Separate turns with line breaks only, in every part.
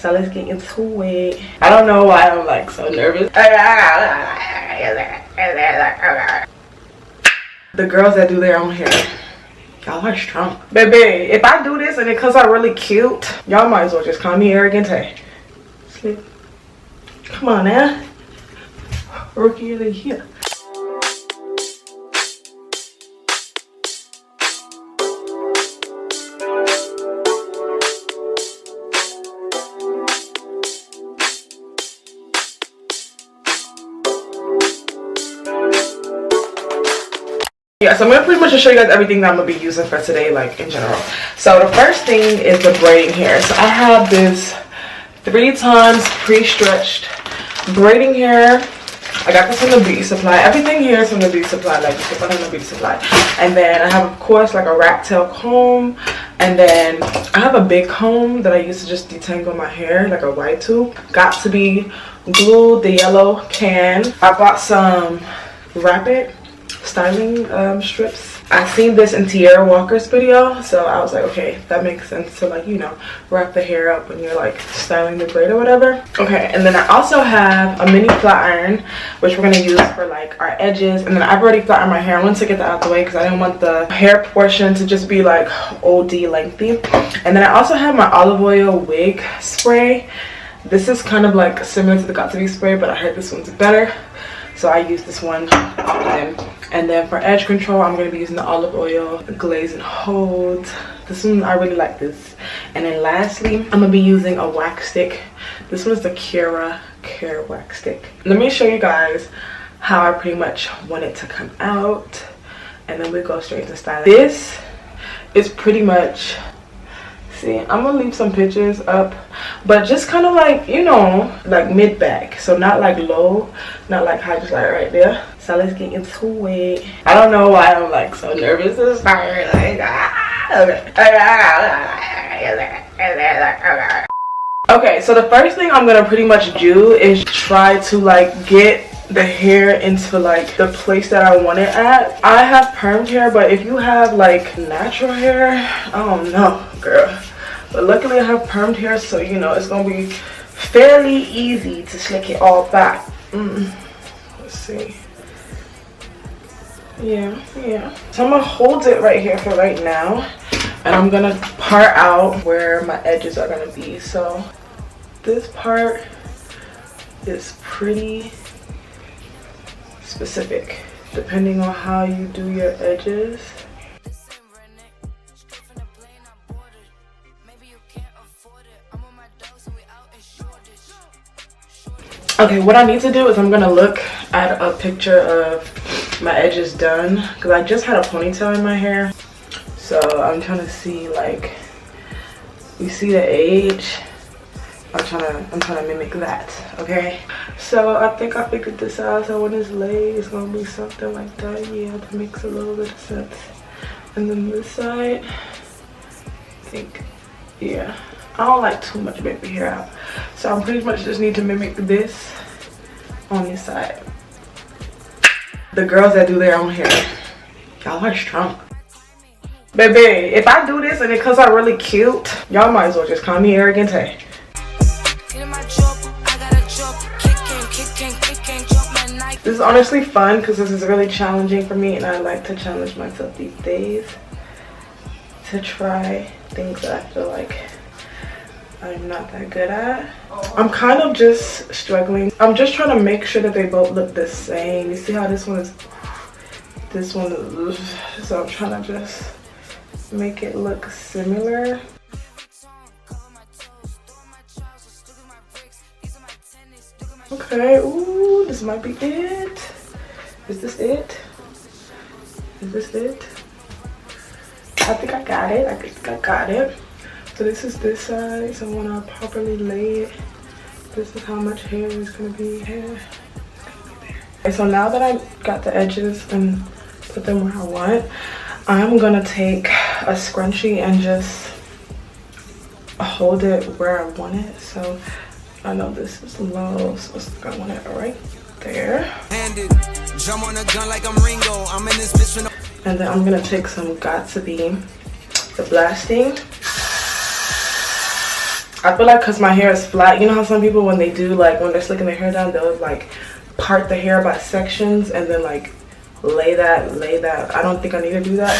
So let's get into it. I don't know why I'm like so nervous. The girls that do their own hair, y'all are strong. Baby, if I do this and it comes out really cute, y'all might as well just call me arrogant. Sleep. Come on now. Rookie of the year. Yeah, so I'm gonna pretty much just show you guys everything that I'm gonna be using for today, like in general. So the first thing is the braiding hair. So I have this 3 times pre-stretched braiding hair. I got this from the beauty supply. Everything here is from the beauty supply, like you can find it in the beauty supply. And then I have, of course, like a rat tail comb. And then I have a big comb that I used to just detangle my hair, like a wide tube. Got to be glued, the yellow can. I bought some Rapid styling strips. I seen this in Tierra Walker's video, so I was like, okay, that makes sense to, like, you know, wrap the hair up when you're like styling the braid or whatever. Okay, and then I also have a mini flat iron, which we're gonna use for like our edges. And then I've already flattened my hair. I wanted to get that out the way because I didn't want the hair portion to just be like OD lengthy. And then I also have my olive oil wig spray. This is kind of like similar to the Got To Be spray, but I heard this one's better, so I use this one often. And then for edge control, I'm going to be using the olive oil glaze and hold. This one, I really like this. And then lastly, I'm going to be using a wax stick. This one is the Care wax stick. Let me show you guys how I pretty much want it to come out. And then we go straight to styling. This is pretty much... See, I'm gonna leave some pictures up, but just kind of like, you know, like mid back, so not like low, not like high, just like right there. So let's get into it. I don't know why I'm like so nervous to start. Like, okay, so the first thing I'm gonna pretty much do is try to like get the hair into like the place that I want it at. I have permed hair, but if you have like natural hair, I don't know, girl. But luckily I have permed hair, so you know it's gonna be fairly easy to slick it all back. Let's see. Yeah. So I'm gonna hold it right here for right now, and I'm gonna part out where my edges are gonna be. So this part is pretty specific depending on how you do your edges. Okay, what I need to do is I'm gonna look at a picture of my edges done, because I just had a ponytail in my hair, so I'm trying to see, like, you see the age. I'm trying to mimic that. Okay, so I think I figured this out. So when it's laid, it's gonna be something like that. Yeah, that makes a little bit of sense. And then this side, I think, yeah, I don't like too much baby hair out, so I pretty much just need to mimic this on this side. The girls that do their own hair, y'all are strong. Baby, if I do this and it comes out really cute, y'all might as well just call me arrogant. This is honestly fun because this is really challenging for me, and I like to challenge myself these days to try things that I feel like I'm not that good at. I'm kind of just struggling. I'm just trying to make sure that they both look the same. You see how this one is, so I'm trying to just make it look similar. Okay, ooh, this might be it. Is this it? Is this it? I think I got it. I think I got it. So this is this side. So when I properly lay it, this is how much hair is gonna be here. Okay, so now that I got the edges and put them where I want, I'm gonna take a scrunchie and just hold it where I want it. So I know this is low, so I want it right there. Jump on a gun like I'm Ringo. I'm in this bitch. And then I'm gonna take some Got To Be, the blasting. I feel like because my hair is flat, you know how some people when they do like when they're slicking their hair down, they'll like part the hair by sections and then like lay that. I don't think I need to do that.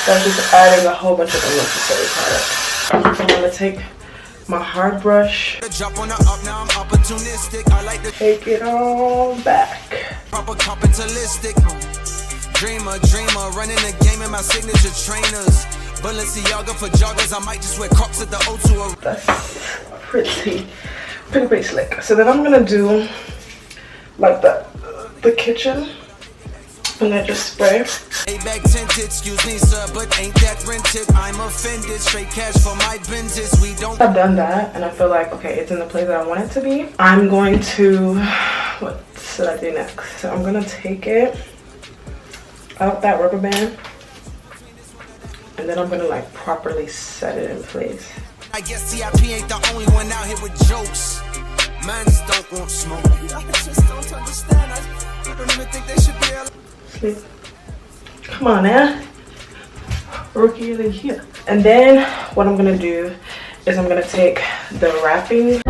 That's just adding a whole bunch of unnecessary product. I'm gonna take my hard brush, take it all back. Dreamer, running the game in my signature trainers. Balenciaga for joggers, I might just wear Crocs at the O2. That's pretty slick. So then I'm gonna do like the kitchen, and then just spray. Back tinted, excuse me, sir, but ain't that rented? I'm offended. Straight cash for my Benzes. We don't. I've done that, and I feel like okay, it's in the place that I want it to be. I'm going to what should I do next? So I'm gonna take it out that rubber band, and then I'm gonna like properly set it in place. I guess CIP ain't the only one out here with jokes. Mans don't want smoke. I just don't understand. I don't even think they should be able. Sleep. Come on now. Rookie of the year. And then what I'm gonna do is I'm gonna take the wrapping.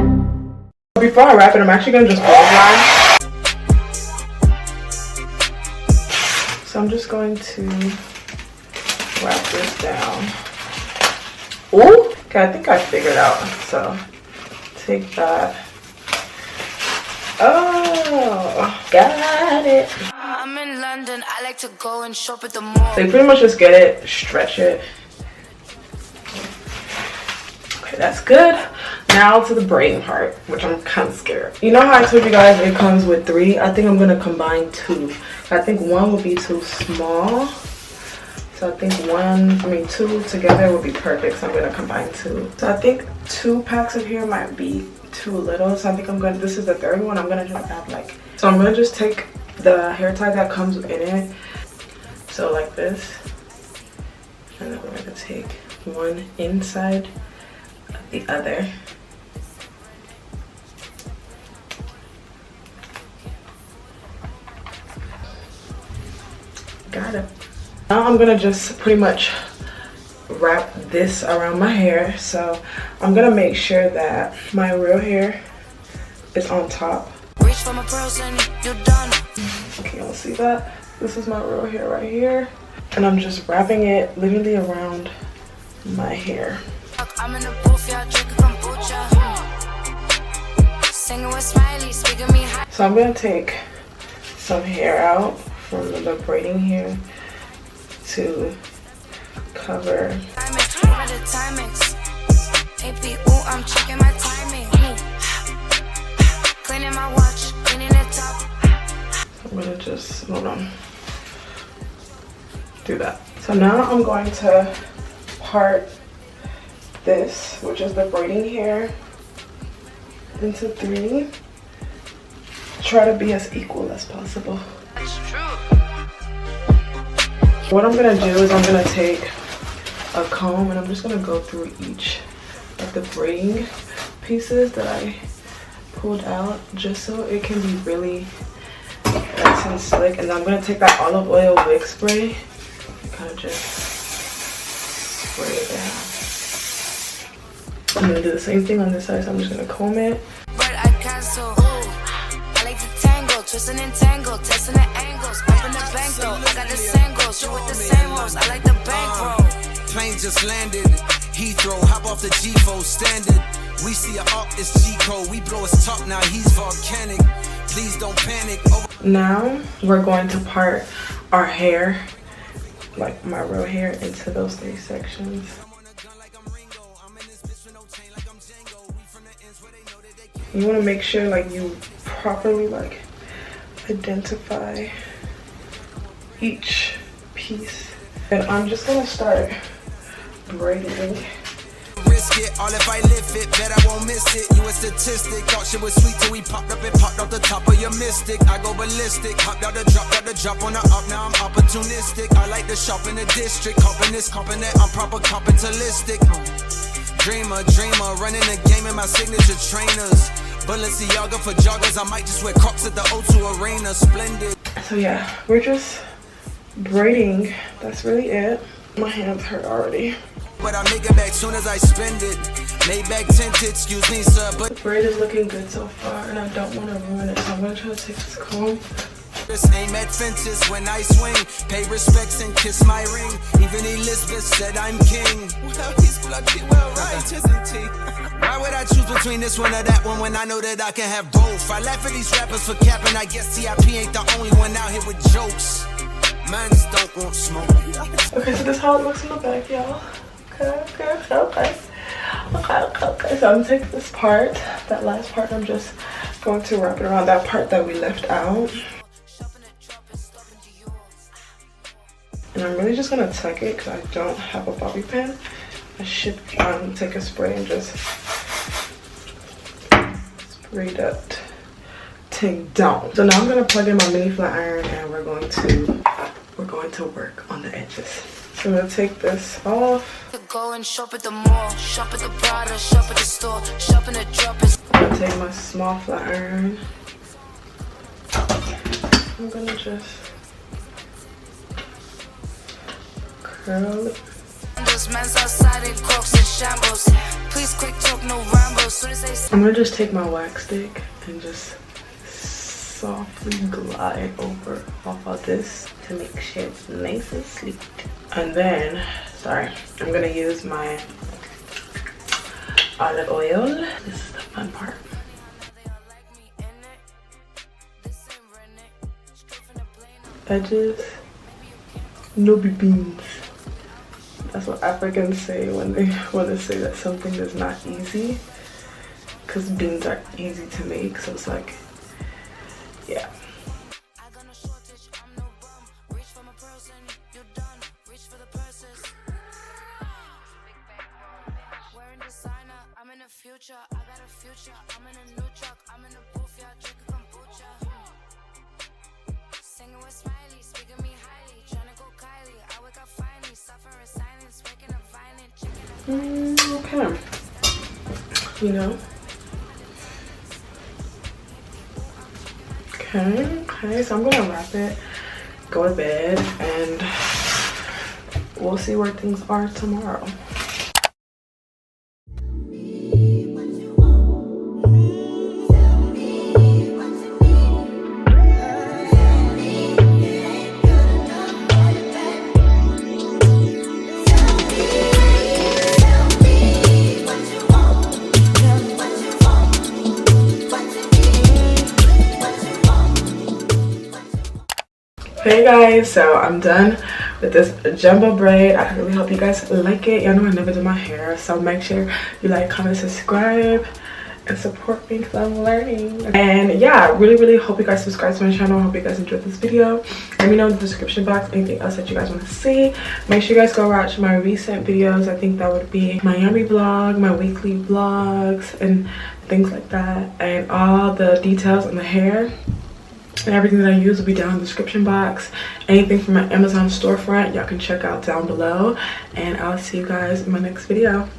Before I wrap it, I'm actually gonna just blow dry. So I'm just going to wrap this down. Ooh, okay, I think I figured out. So take that. Oh, got it. I'm in London. I like to go and shop at the mall. So you pretty much just get it, stretch it. Okay, that's good. Now to the braiding part, which I'm kind of scared. You know how I told you guys it comes with 3? I think I'm gonna combine 2. I think 1 would be too small. So I think 2 together would be perfect. So I'm gonna combine 2. So I think 2 packs of hair might be too little. So I think this is the 3rd one. I'm gonna just have like, so I'm gonna just take the hair tie that comes in it. So like this. And then we're gonna take one inside of the other. Got it. Now I'm gonna just pretty much wrap this around my hair. So I'm gonna make sure that my real hair is on top. Reach for my person, you're done. Okay, y'all see that? This is my real hair right here. And I'm just wrapping it literally around my hair. I'm in the booth, y'all drinking kombucha. Singing with Smiley, speaking me high. So I'm gonna take some hair out from the braiding here to cover. I'm checking my timing. Cleaning my watch, cleaning it up. I'm gonna just do that. So now I'm going to part this, which is the braiding hair, into 3. Try to be as equal as possible. That's true. What I'm gonna do is I'm gonna take a comb and I'm just gonna go through each of the braiding pieces that I pulled out, just so it can be really nice and slick. And then I'm gonna take that olive oil wig spray and kind of just spray it down. I'm gonna do the same thing on this side, so I'm just gonna comb it. But I cancel. I like to tangle, twisting and tangle, testing the angles. Up in the bank though, I got the sangles. You with the same hoes, I like the bankroll. Plane just landed, Heathrow, hop off the G4 standard. We see a up, it's G-code. We blow his top, now he's volcanic. Please don't panic. Now we're going to part our hair, like my real hair, into those 3 sections. You want to make sure like you properly like identify each piece. And I'm just gonna start braiding. Risk it, all if I lift it, bet I won't miss it. You a statistic, thought shit was sweet till we popped up and popped off the top of your mystic. I go ballistic, hopped out the drop on the up, now I'm opportunistic. I like to shop in the district, comping this, comping that, I'm proper capitalistic. Dreamer, running the game in my signature trainers. Balenciaga for joggers, I might just wear Crocs at the O2 Arena, splendid. So yeah, we're just braiding, that's really it. My hands hurt already. But I make it back soon as I spend it.
Maybach tinted, excuse me, sir, but
the braid is looking good so far, and I don't want to ruin it, so I'm gonna try to take this comb.
aim at fences when I swing. Pay respects and kiss my ring. Even Elizabeth said I'm king. Well, he's bloody well right, isn't he? Why would I choose between this one or that one when I know that I can have both? I laugh at these rappers for capping. I guess TIP ain't the only one out here with jokes. Mans don't want smoke.
Okay, so this is how it looks in the back, y'all. Okay. So I'm gonna take this part, that last part, I'm just going to wrap it around that part that we left out. And I'm really just gonna tuck it because I don't have a bobby pin. I should take a spray and just spray that thing down. So now I'm gonna plug in my mini flat iron and we're going to work on the edges. So I'm gonna take this off.
Go and shop at the mall, shop at the Prada, shop at the store, shop in the droppers.
I'm gonna take my small flat iron. I'm gonna just curl it. I'm gonna just take my wax stick and just softly glide over off of this to make sure it's nice and sleek. And then, sorry, I'm gonna use my olive oil. This is the fun part. Edges, no be beans. That's what Africans say when they say that something is not easy, because beans are easy to make. So it's like, yeah. Okay, you know. Okay, so I'm gonna wrap it, go to bed, and we'll see where things are tomorrow. Hey guys, so I'm done with this jumbo braid. I really hope you guys like it. Y'all know I never do my hair, so make sure you like, comment, subscribe, and support me because I'm learning. And yeah, I really hope you guys subscribe to my channel. I hope you guys enjoyed this video. Let me know in the description box anything else that you guys want to see. Make sure you guys go watch my recent videos. I think that would be my Miami vlog, my weekly vlogs, and things like that. And all the details on the hair and everything that I use will be down in the description box. Anything from my Amazon storefront y'all can check out down below, and I'll see you guys in my next video.